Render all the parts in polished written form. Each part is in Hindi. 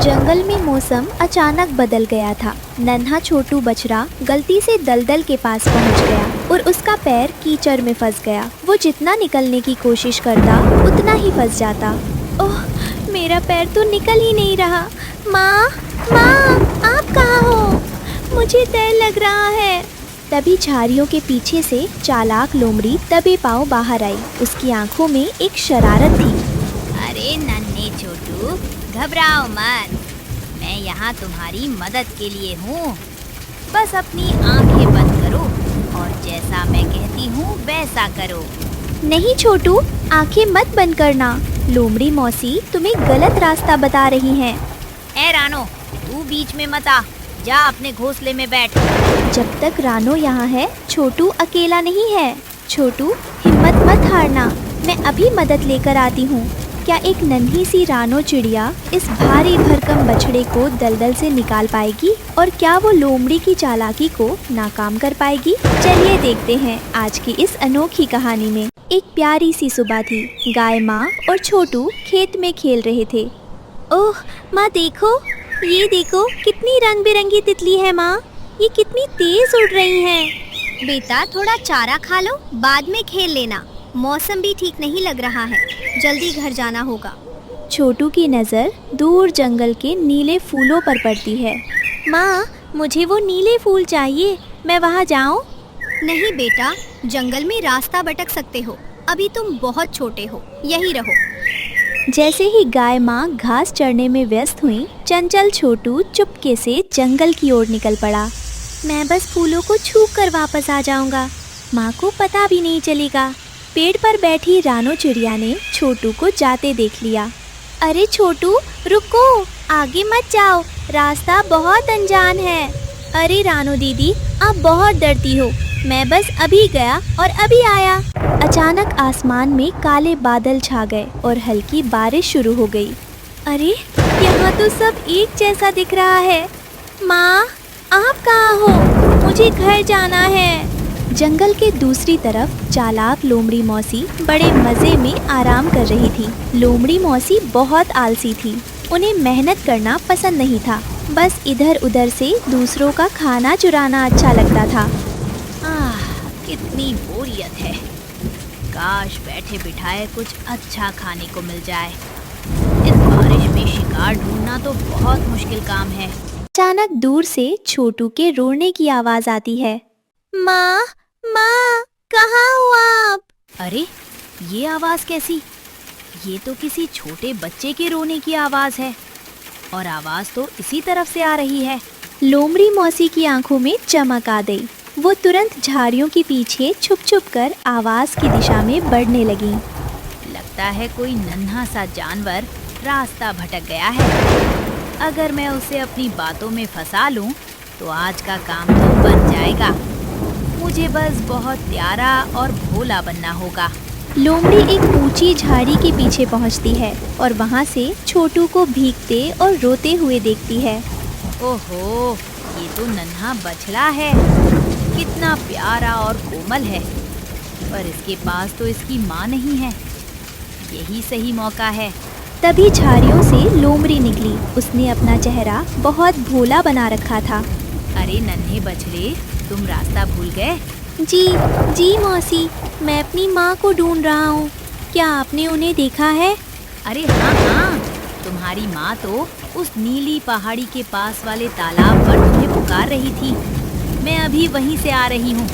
जंगल में मौसम अचानक बदल गया था। नन्हा छोटू बछड़ा गलती से दलदल के पास पहुंच गया और उसका पैर कीचड़ में फंस गया। वो जितना निकलने की कोशिश करता उतना ही फंस जाता। ओह, मेरा पैर तो निकल ही नहीं रहा। माँ, माँ, आप कहाँ हो? मुझे डर लग रहा है। तभी झाड़ियों के पीछे से चालाक लोमड़ी दबे पांव बाहर आई। उसकी आंखों में एक शरारत थी। अरे नन्हे छोटू, घबराओ मत, मैं यहाँ तुम्हारी मदद के लिए हूँ। बस अपनी आंखें बंद करो और जैसा मैं कहती हूँ वैसा करो। नहीं छोटू, आंखें मत बंद करना। लोमड़ी मौसी तुम्हें गलत रास्ता बता रही हैं। ए रानो, तू बीच में मत आ, जा अपने घोंसले में बैठ। जब तक रानो यहाँ है, छोटू अकेला नहीं है। छोटू, हिम्मत मत हारना, मैं अभी मदद लेकर आती हूँ। क्या एक नन्ही सी रानो चिड़िया इस भारी भरकम बछड़े को दलदल से निकाल पाएगी? और क्या वो लोमड़ी की चालाकी को नाकाम कर पाएगी? चलिए देखते हैं आज की इस अनोखी कहानी में। एक प्यारी सी सुबह थी। गाय माँ और छोटू खेत में खेल रहे थे। ओह माँ, देखो, ये देखो कितनी रंग बिरंगी तितली है माँ। ये कितनी तेज उड़ रही हैं। बेटा, थोड़ा चारा खा लो, बाद में खेल लेना। मौसम भी ठीक नहीं लग रहा है, जल्दी घर जाना होगा। छोटू की नज़र दूर जंगल के नीले फूलों पर पड़ती है। माँ, मुझे वो नीले फूल चाहिए, मैं वहाँ जाऊँ? नहीं बेटा, जंगल में रास्ता भटक सकते हो, अभी तुम बहुत छोटे हो, यही रहो। जैसे ही गाय माँ घास चरने में व्यस्त हुई, चंचल छोटू चुपके से जंगल की ओर निकल पड़ा। मैं बस फूलों को छू कर वापस आ जाऊंगा, माँ को पता भी नहीं चलेगा। पेड़ पर बैठी रानो चिड़िया ने छोटू को जाते देख लिया। अरे छोटू, रुको, आगे मत जाओ, रास्ता बहुत अनजान है। अरे रानो दीदी, आप बहुत डरती हो, मैं बस अभी गया और अभी आया। अचानक आसमान में काले बादल छा गए और हल्की बारिश शुरू हो गई। अरे यहाँ तो सब एक जैसा दिख रहा है। माँ, आप कहाँ हो? मुझे घर जाना है। जंगल के दूसरी तरफ चालाक लोमड़ी मौसी बड़े मज़े में आराम कर रही थी। लोमड़ी मौसी बहुत आलसी थी, उन्हें मेहनत करना पसंद नहीं था। बस इधर उधर से दूसरों का खाना चुराना अच्छा लगता था। कितनी बोरियत है, काश बैठे बिठाए कुछ अच्छा खाने को मिल जाए। इस बारिश में शिकार ढूंढना तो बहुत मुश्किल काम है। अचानक दूर से छोटू के रोने की आवाज़ आती है। माँ, माँ, कहाँ हो आप? अरे, ये आवाज़ कैसी? ये तो किसी छोटे बच्चे के रोने की आवाज़ है, और आवाज़ तो इसी तरफ से आ रही है। लोमड़ी मौसी की आंखों में चमक आ गई। वो तुरंत झाड़ियों के पीछे छुप छुप कर आवाज़ की दिशा में बढ़ने लगी। लगता है कोई नन्हा सा जानवर रास्ता भटक गया है। अगर मैं उसे अपनी बातों में फंसा लूं, तो आज का काम तो बन जाएगा। मुझे बस बहुत प्यारा और भोला बनना होगा। लोमड़ी एक ऊंची झाड़ी के पीछे पहुंचती है और वहां से छोटू को भीगते और रोते हुए देखती है। ओहो, ये तो नन्हा बछड़ा है, कितना प्यारा और कोमल है, पर इसके पास तो इसकी माँ नहीं है। यही सही मौका है। तभी झाड़ियों से लोमड़ी निकली। उसने अपना चेहरा बहुत भोला बना रखा था। अरे नन्हे बछड़े, तुम रास्ता भूल गए? जी मौसी, मैं अपनी माँ को ढूंढ रहा हूँ। क्या आपने उन्हें देखा है? अरे हाँ हाँ, तुम्हारी माँ तो उस नीली पहाड़ी के पास वाले तालाब पर तुम्हें पुकार रही थी। मैं अभी वहीं से आ रही हूँ।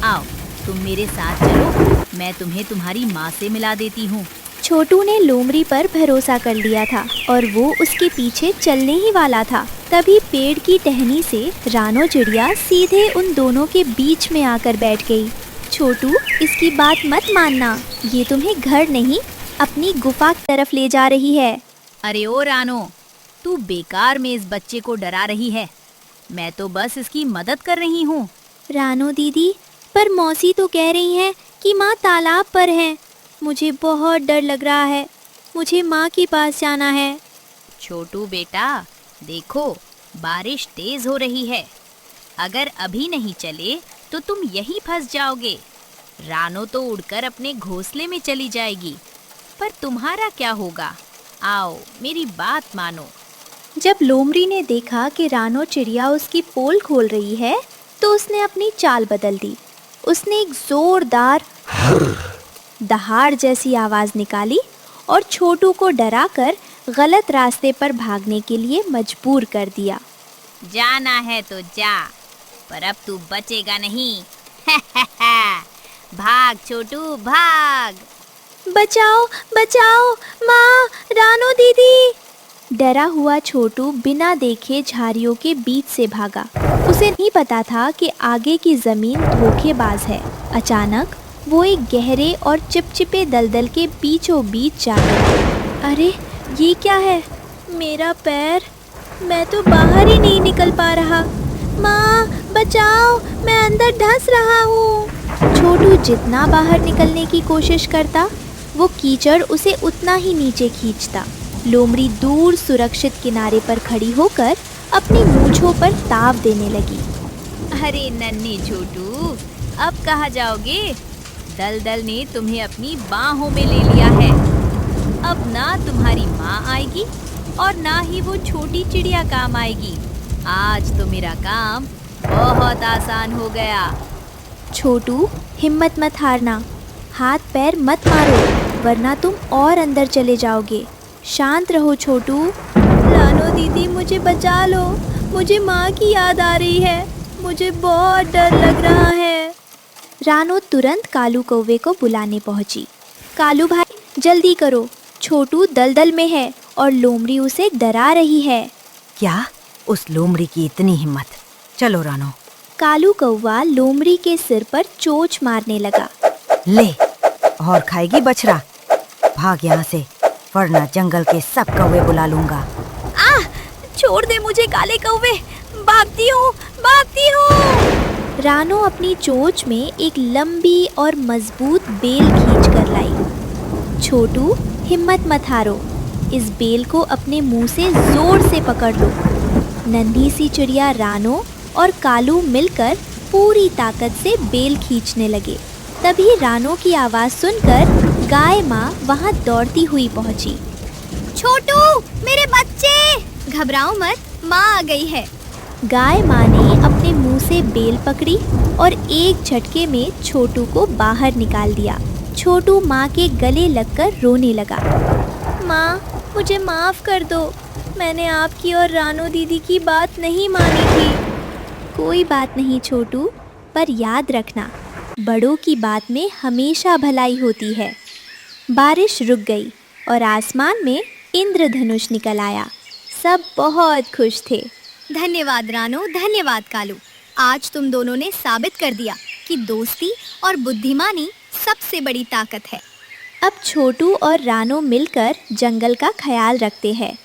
आओ, तुम मेरे साथ चलो, मैं तुम्हें तुम्हारी माँ से मिला देती हूँ। छोटू ने लोमड़ी पर भरोसा कर लिया था और वो उसके पीछे चलने ही वाला था। तभी पेड़ की टहनी से रानो चिड़िया सीधे उन दोनों के बीच में आकर बैठ गई। छोटू, इसकी बात मत मानना, ये तुम्हें घर नहीं, अपनी गुफा की तरफ ले जा रही है। अरे ओ रानो, तू बेकार में इस बच्चे को डरा रही है। मैं तो बस इसकी मदद कर रही हूँ। रानो दीदी, पर मौसी तो कह रही हैं कि माँ तालाब पर हैं। मुझे बहुत डर लग रहा है, मुझे माँ के पास जाना है। छोटू बेटा, देखो बारिश तेज हो रही है, अगर अभी नहीं चले तो तुम यहीं फंस जाओगे। रानो तो उड़कर अपने घोंसले में चली जाएगी, पर तुम्हारा क्या होगा? आओ, मेरी बात मानो। जब लोमड़ी ने देखा कि रानो चिड़िया उसकी पोल खोल रही है तो उसने अपनी चाल बदल दी। उसने एक जोरदार दहाड़ जैसी आवाज निकाली और छोटू को डराकर गलत रास्ते पर भागने के लिए मजबूर कर दिया। जाना है तो जा, पर अब तू बचेगा नहीं। भाग छोटू भाग। बचाओ बचाओ माँ, रानो दीदी। डरा हुआ छोटू बिना देखे झाड़ियों के बीच से भागा। उसे नहीं पता था कि आगे की जमीन धोखेबाज है। अचानक वो एक गहरे और चिपचिपे दलदल के बीचों बीच जा गिरा। अरे ये क्या है? मेरा पैर, मैं तो बाहर ही नहीं निकल पा रहा। माँ बचाओ, मैं अंदर धंस रहा हूँ। छोटू जितना बाहर निकलने की कोशिश करता वो कीचड़ उसे उतना ही नीचे खींचता। लोमड़ी दूर सुरक्षित किनारे पर खड़ी होकर अपनी मूंछों पर ताव देने लगी। अरे नन्ही छोटू, अब कहाँ जाओगे? दलदल ने तुम्हें अपनी बाहों में ले लिया है। अब ना तुम्हारी माँ आएगी और ना ही वो छोटी चिड़िया काम आएगी। आज तो मेरा काम बहुत आसान हो गया। छोटू हिम्मत मत हारना, हाथ पैर मत मारो वरना तुम और अंदर चले जाओगे। शांत रहो छोटू। रानो दीदी मुझे बचा लो, मुझे माँ की याद आ रही है, मुझे बहुत डर लग रहा है। रानो तुरंत कालू कौवे को बुलाने पहुंची। कालू भाई जल्दी करो, छोटू दलदल में है और लोमड़ी उसे डरा रही है। क्या? उस लोमड़ी की इतनी हिम्मत? चलो रानो। कालू कौवा लोमड़ी के सिर पर चोंच मारने लगा। ले, और खाएगी बछड़ा। भाग यहाँ से, वरना जंगल के सब कौवे बुला लूंगा। छोड़ दे मुझे काले कौवे, भागती हूँ भागती हूँ। रानो अपनी चोंच में एक लंबी और मजबूत बेल खींच कर लाई। छोटू हिम्मत मत हारो, इस बेल को अपने मुंह से जोर से पकड़ लो। नन्ही सी चिड़िया रानो और कालू मिलकर पूरी ताकत से बेल खींचने लगे। तभी रानो की आवाज सुनकर गाय माँ वहाँ दौड़ती हुई पहुँची। छोटू मेरे बच्चे, घबराओ मत, माँ आ गई है। गाय माँ ने अपने मुंह से बेल पकड़ी और एक झटके में छोटू को बाहर निकाल दिया। छोटू माँ के गले लगकर रोने लगा। माँ मुझे माफ़ कर दो, मैंने आपकी और रानो दीदी की बात नहीं मानी थी। कोई बात नहीं छोटू, पर याद रखना बड़ों की बात में हमेशा भलाई होती है। बारिश रुक गई और आसमान में इंद्रधनुष निकल आया। सब बहुत खुश थे। धन्यवाद रानो, धन्यवाद कालू। आज तुम दोनों ने साबित कर दिया कि दोस्ती और बुद्धिमानी सबसे बड़ी ताकत है। अब छोटू और रानो मिलकर जंगल का ख्याल रखते हैं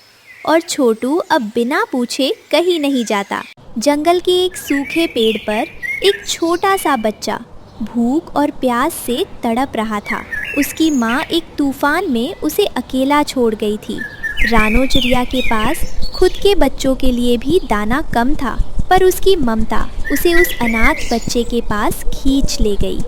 और छोटू अब बिना पूछे कहीं नहीं जाता। जंगल के एक सूखे पेड़ पर एक छोटा सा बच्चा भूख और प्यास से तड़प रहा था। उसकी माँ एक तूफान में उसे अकेला छोड़ गई थी। रानो चिड़िया के पास खुद के बच्चों के लिए भी दाना कम था, पर उसकी ममता उसे उस अनाथ बच्चे के पास खींच ले गई।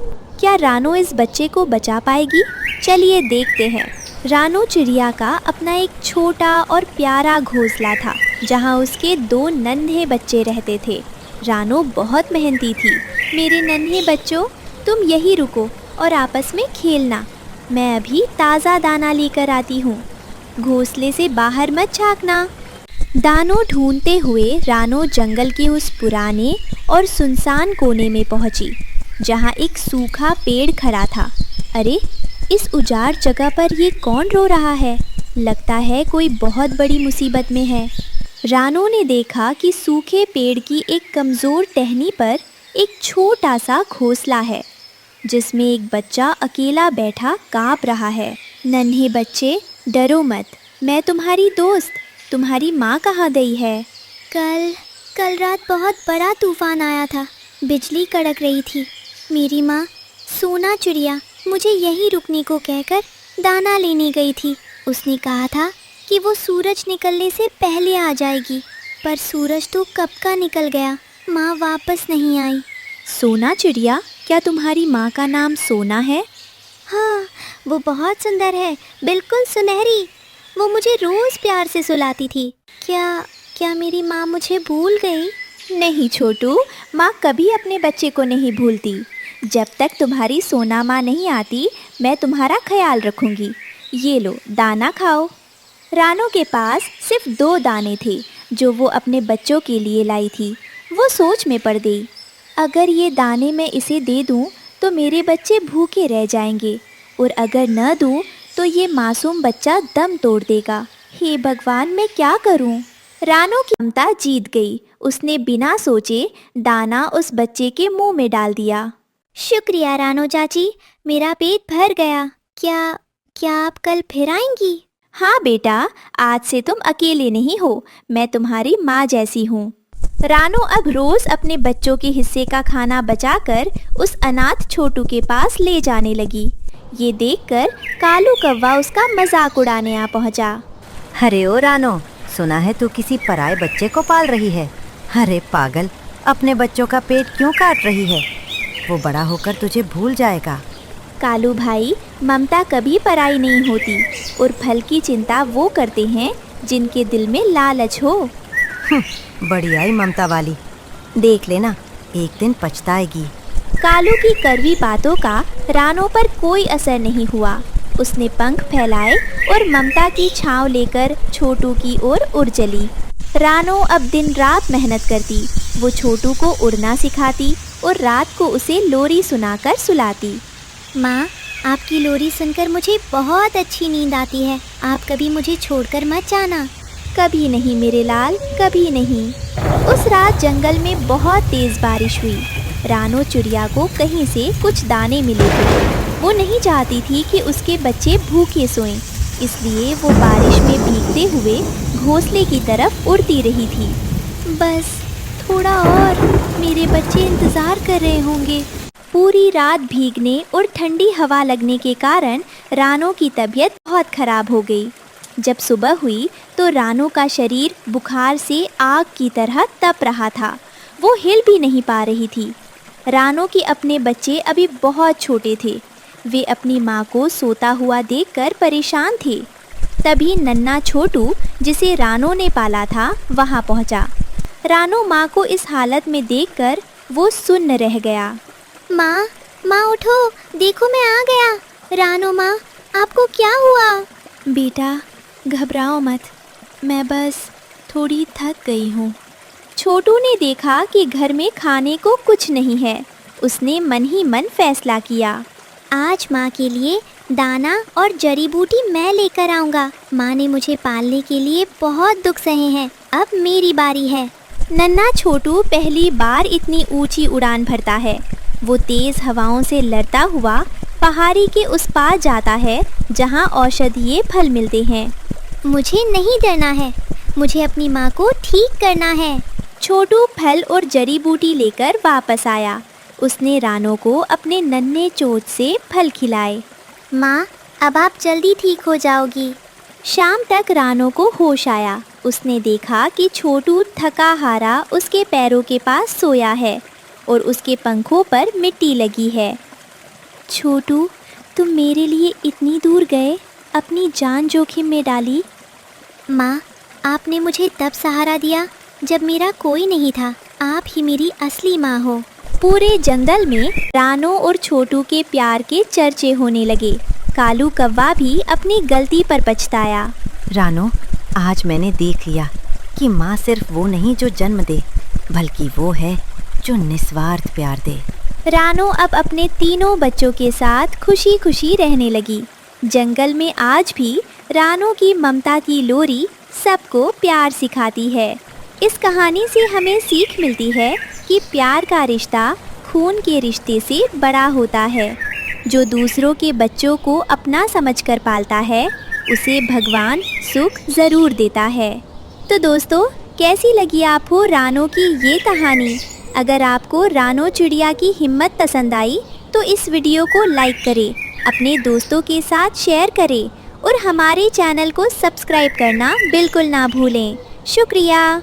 क्या रानो इस बच्चे को बचा पाएगी? चलिए देखते हैं। रानो चिड़िया का अपना एक छोटा और प्यारा घोंसला था, जहाँ उसके 2 नन्हे बच्चे रहते थे। रानो बहुत मेहनती थी। मेरे नन्हे बच्चों, तुम यहीं रुको और आपस में खेलना, मैं अभी ताज़ा दाना लेकर आती हूँ। घोंसले से बाहर मत झांकना। दानों ढूंढते हुए रानो जंगल के उस पुराने और सुनसान कोने में पहुंची, जहां एक सूखा पेड़ खड़ा था। अरे, इस उजाड़ जगह पर ये कौन रो रहा है? लगता है कोई बहुत बड़ी मुसीबत में है। रानो ने देखा कि सूखे पेड़ की एक कमज़ोर टहनी पर एक छोटा सा घोंसला है, जिसमें एक बच्चा अकेला बैठा काँप रहा है। नन्हे बच्चे, डरो मत, मैं तुम्हारी दोस्त। तुम्हारी माँ कहाँ गई है? कल रात बहुत बड़ा तूफान आया था, बिजली कड़क रही थी। मेरी माँ सोना चिड़िया मुझे यहीं रुकने को कहकर दाना लेने गई थी। उसने कहा था कि वो सूरज निकलने से पहले आ जाएगी, पर सूरज तो कब का निकल गया, माँ वापस नहीं आई। सोना चिड़िया? क्या तुम्हारी माँ का नाम सोना है? हाँ, वो बहुत सुंदर है, बिल्कुल सुनहरी। वो मुझे रोज प्यार से सुलाती थी। क्या मेरी माँ मुझे भूल गई? नहीं छोटू, माँ कभी अपने बच्चे को नहीं भूलती। जब तक तुम्हारी सोना माँ नहीं आती, मैं तुम्हारा ख्याल रखूंगी। ये लो, दाना खाओ। रानो के पास सिर्फ 2 दाने थे जो वो अपने बच्चों के लिए लाई थी। वो सोच में पड़ गई, अगर ये दाने मैं इसे दे दूं तो मेरे बच्चे भूखे रह जाएंगे, और अगर न दूं तो ये मासूम बच्चा दम तोड़ देगा। हे भगवान, मैं क्या करूं? रानो की ममता जीत गई। उसने बिना सोचे दाना उस बच्चे के मुंह में डाल दिया। शुक्रिया रानो चाची, मेरा पेट भर गया। क्या आप कल फिर आएंगी? हाँ बेटा, आज से तुम अकेले नहीं हो, मैं तुम्हारी माँ जैसी हूँ। रानो अब रोज अपने बच्चों के हिस्से का खाना बचाकर उस अनाथ छोटू के पास ले जाने लगी। ये देखकर कालू कौवा उसका मजाक उड़ाने आ पहुँचा। अरे ओ रानो, सुना है तू किसी पराये बच्चे को पाल रही है। अरे पागल, अपने बच्चों का पेट क्यों काट रही है? वो बड़ा होकर तुझे भूल जाएगा। कालू भाई, ममता कभी पराई नहीं होती, और फल की चिंता वो करते हैं जिनके दिल में लालच हो। बड़ी आई ममता वाली, देख लेना एक दिन पछताएगी। कालू की कड़वी बातों का रानो पर कोई असर नहीं हुआ। उसने पंख फैलाए और ममता की छांव लेकर छोटू की ओर उड़ चली। रानो अब दिन रात मेहनत करती। वो छोटू को उड़ना सिखाती और रात को उसे लोरी सुनाकर सुलाती। माँ, आपकी लोरी सुनकर मुझे बहुत अच्छी नींद आती है। आप कभी मुझे छोड़कर मत जाना। कभी नहीं मेरे लाल, कभी नहीं। उस रात जंगल में बहुत तेज बारिश हुई। रानो चिड़िया को कहीं से कुछ दाने मिले थे। वो नहीं चाहती थी कि उसके बच्चे भूखे सोएं, इसलिए वो बारिश में भीगते हुए घोंसले की तरफ उड़ती रही थी। बस थोड़ा और, मेरे बच्चे इंतज़ार कर रहे होंगे। पूरी रात भीगने और ठंडी हवा लगने के कारण रानो की तबीयत बहुत खराब हो गई। जब सुबह हुई तो रानो का शरीर बुखार से आग की तरह तप रहा था। वो हिल भी नहीं पा रही थी। रानो के अपने बच्चे अभी बहुत छोटे थे। वे अपनी माँ को सोता हुआ देखकर परेशान थे। तभी नन्हा छोटू, जिसे रानो ने पाला था, वहाँ पहुँचा। रानो माँ को इस हालत में देखकर वो सुन्न रह गया। माँ उठो, देखो मैं आ गया। रानो माँ, आपको क्या हुआ? बेटा घबराओ मत, मैं बस थोड़ी थक गई हूँ। छोटू ने देखा कि घर में खाने को कुछ नहीं है। उसने मन ही मन फैसला किया, आज माँ के लिए दाना और जड़ी बूटी मैं लेकर आऊँगा। माँ ने मुझे पालने के लिए बहुत दुख सहे हैं, अब मेरी बारी है। नन्हा छोटू पहली बार इतनी ऊंची उड़ान भरता है। वो तेज हवाओं से लड़ता हुआ पहाड़ी के उस पार जाता है जहाँ औषधीय फल मिलते हैं। मुझे नहीं डरना है, मुझे अपनी माँ को ठीक करना है। छोटू फल और जड़ी बूटी लेकर वापस आया। उसने रानो को अपने नन्हे चोंच से फल खिलाए। माँ, अब आप जल्दी ठीक हो जाओगी। शाम तक रानो को होश आया। उसने देखा कि छोटू थका हारा उसके पैरों के पास सोया है और उसके पंखों पर मिट्टी लगी है। छोटू, तुम मेरे लिए इतनी दूर गए, अपनी जान जोखिम में डाली। माँ, आपने मुझे तब सहारा दिया जब मेरा कोई नहीं था। आप ही मेरी असली माँ हो। पूरे जंगल में रानो और छोटू के प्यार के चर्चे होने लगे। कालू कौवा भी अपनी गलती पर पछताया। रानो, आज मैंने देख लिया कि माँ सिर्फ वो नहीं जो जन्म दे, बल्कि वो है जो निस्वार्थ प्यार दे। रानो अब अपने तीनों बच्चों के साथ खुशी खुशी रहने लगी। जंगल में आज भी रानो की ममता की लोरी सबको प्यार सिखाती है। इस कहानी से हमें सीख मिलती है कि प्यार का रिश्ता खून के रिश्ते से बड़ा होता है। जो दूसरों के बच्चों को अपना समझकर पालता है, उसे भगवान सुख ज़रूर देता है। तो दोस्तों, कैसी लगी आपको रानो की ये कहानी? अगर आपको रानो चिड़िया की हिम्मत पसंद आई तो इस वीडियो को लाइक करें, अपने दोस्तों के साथ शेयर करें और हमारे चैनल को सब्सक्राइब करना बिल्कुल ना भूलें। शुक्रिया।